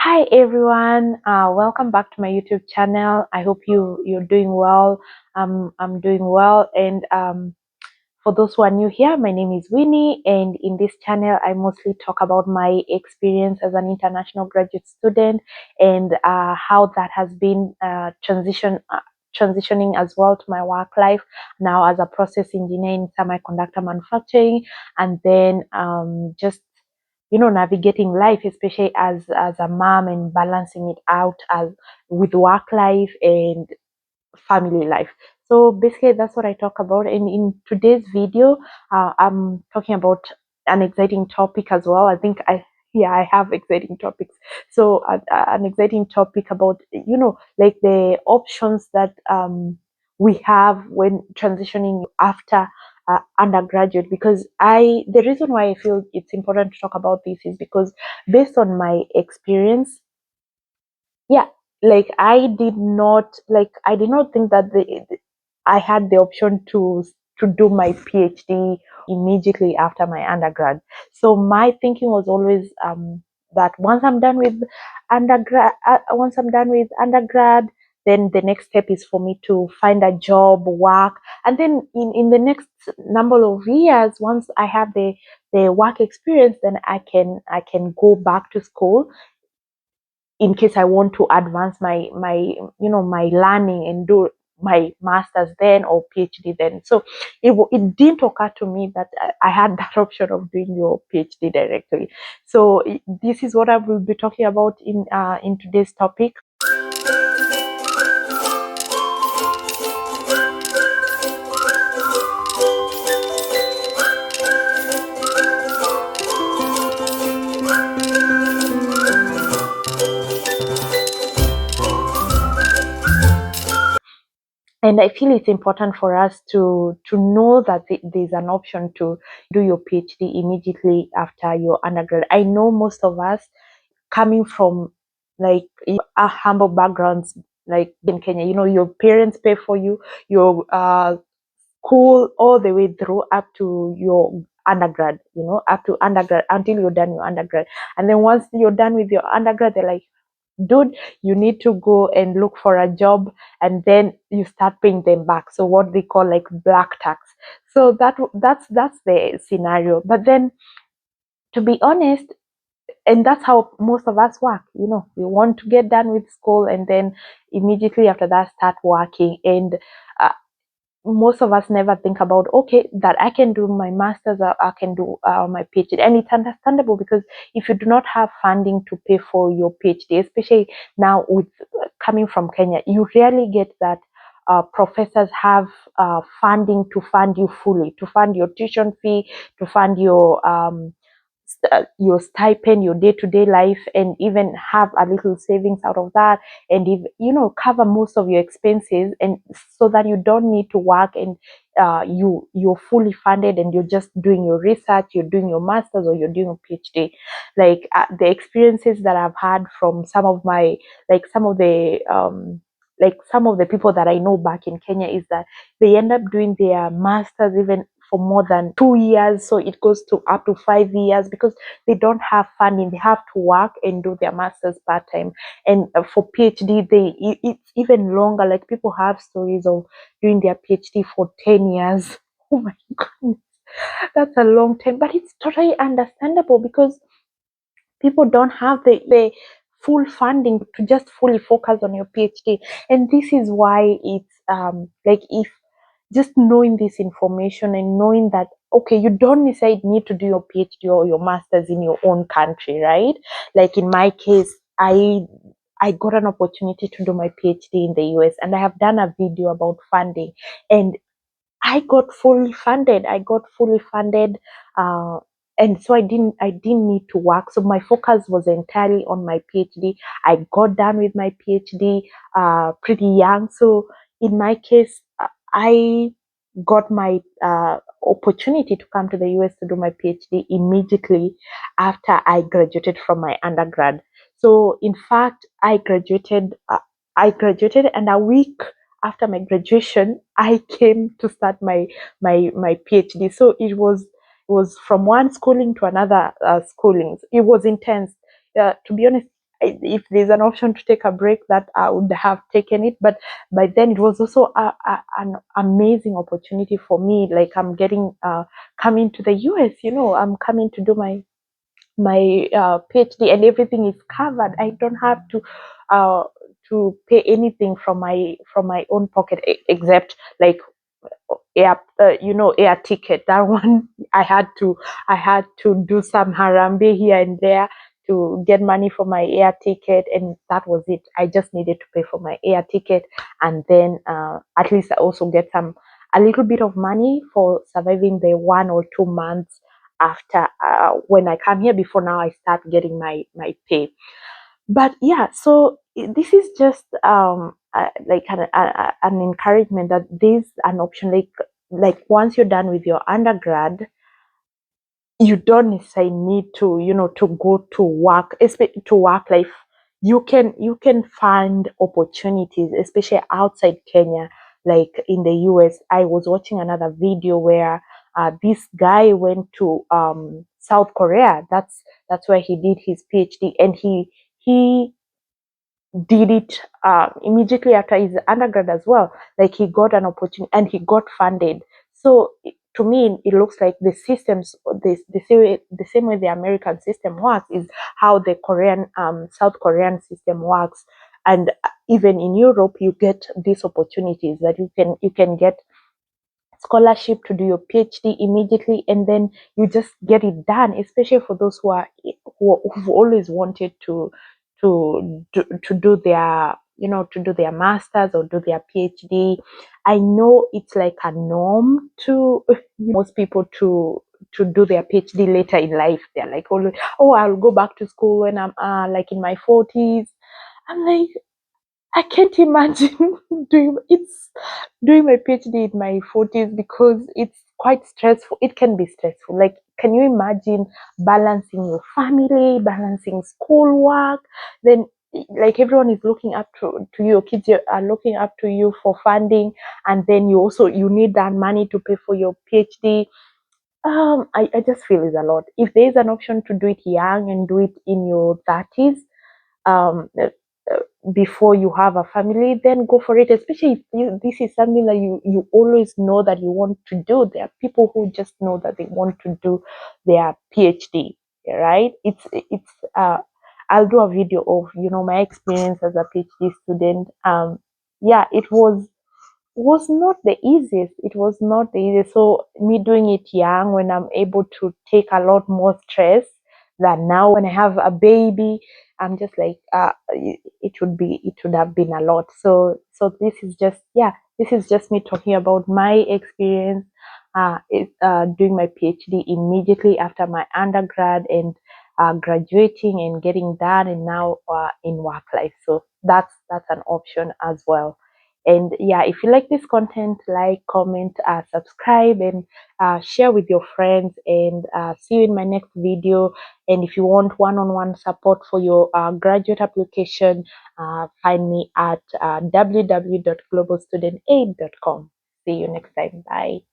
Hi everyone, welcome back to my YouTube channel. I hope you're doing well. I'm doing well, and for those who are new here, my name is Winnie, and in this channel, I mostly talk about my experience as an international graduate student and how that has been transitioning as well to my work life now as a process engineer in semiconductor manufacturing, and then just navigating life, especially as a mom, and balancing it out as with work life and family life. So basically that's what I talk about. And in today's video, I'm talking about an exciting topic as well. I have exciting topics. So an exciting topic about like the options that we have when transitioning after undergraduate, because the reason why I feel it's important to talk about this is because based on my experience, yeah, like I did not think that I had the option to do my PhD immediately after my undergrad. So my thinking was always that once I'm done with undergrad, then the next step is for me to find a job, work, and then in the next number of years, once I have the work experience, then I can go back to school in case I want to advance my learning and do my master's then or PhD then. So it didn't occur to me that I had that option of doing your PhD directly. So this is what I will be talking about in today's topic. And I feel it's important for us to know that there's an option to do your PhD immediately after your undergrad. I know most of us coming from like a humble backgrounds, like in Kenya, your parents pay for you your school all the way through up to your undergrad, up to undergrad until you're done your undergrad. And then once you're done with your undergrad, they're like, dude, you need to go and look for a job, and then you start paying them back. So what they call like black tax. So that's the scenario. But then, to be honest, and that's how most of us work. We want to get done with school and then immediately after that start working. And uh, most of us never think about, okay, that I can do my master's, or I can do my PhD. And it's understandable, because if you do not have funding to pay for your PhD, especially now with coming from Kenya, you rarely get that professors have funding to fund you fully, to fund your tuition fee, to fund your stipend, your day-to-day life, and even have a little savings out of that, and if cover most of your expenses, and so that you don't need to work, and you're fully funded, and you're just doing your research, you're doing your master's, or you're doing a PhD. Like the experiences that I've had from some of my some of the people that I know back in Kenya is that they end up doing their masters even for more than 2 years. So it goes to up to 5 years, because they don't have funding. They have to work and do their masters part time. And for PhD, it's even longer. Like people have stories of doing their PhD for 10 years. Oh my goodness, that's a long time. But it's totally understandable, because people don't have the full funding to just fully focus on your PhD. And this is why it's like, if just knowing this information and knowing that, okay, you don't necessarily need to do your PhD or your master's in your own country, right? Like in my case, I got an opportunity to do my PhD in the US, and I have done a video about funding, and I got fully funded. Uh, and so I didn't need to work. So my focus was entirely on my PhD. I got done with my PhD pretty young. So in my case, I got my opportunity to come to the US to do my PhD immediately after I graduated from my undergrad. So in fact, I graduated, and a week after my graduation, I came to start my PhD. So it was from one schooling to another schooling. It was intense. To be honest, if there's an option to take a break, that I would have taken it. But by then it was also an amazing opportunity for me. Like I'm getting coming to the US, I'm coming to do my PhD, and everything is covered. I don't have uh, to pay anything from my own pocket, except like air ticket. That one I had to do some harambe here and there to get money for my air ticket, and that was it. I just needed to pay for my air ticket, and then at least I also get a little bit of money for surviving the 1 or 2 months after when I come here. Before now I start getting my pay. But yeah, so this is just like an encouragement that there's an option. Like once you're done with your undergrad, you don't necessarily need to to go to work, especially to work life. You can find opportunities, especially outside Kenya, like in the US. I was watching another video where this guy went to South Korea. That's where he did his PhD, and he did it immediately after his undergrad as well. Like he got an opportunity and he got funded. So to me, it looks like the systems, the same way the American system works, is how the South Korean system works. And even in Europe, you get these opportunities that you can get scholarship to do your PhD immediately, and then you just get it done. Especially for those who've always wanted to do their to do their masters or do their PhD. I know it's like a norm to most people to do their PhD later in life. They're like, oh, I'll go back to school when I'm like in my 40s. I'm like, I can't imagine doing my PhD in my 40s, because it's quite stressful. It can be stressful. Like, can you imagine balancing your family, balancing schoolwork? Then, like, everyone is looking up to you. Your kids are looking up to you for funding, and then you need that money to pay for your PhD. I just feel it's a lot. If there is an option to do it young and do it in your 30s, um, before you have a family, then go for it. Especially if this is something that you always know that you want to do. There are people who just know that they want to do their PhD, right? It's I'll do a video of my experience as a PhD student. Yeah, it was not the easiest. It was not the easiest. So me doing it young, when I'm able to take a lot more stress than now when I have a baby, I'm just like, it would have been a lot. So this is just, yeah, this is just me talking about my experience doing my PhD immediately after my undergrad, and graduating and getting that, and now in work life. So that's an option as well. And yeah, if you like this content, like, comment, subscribe, and share with your friends. And see you in my next video. And if you want one-on-one support for your graduate application, find me at www.globalstudentaid.com. See you next time. Bye.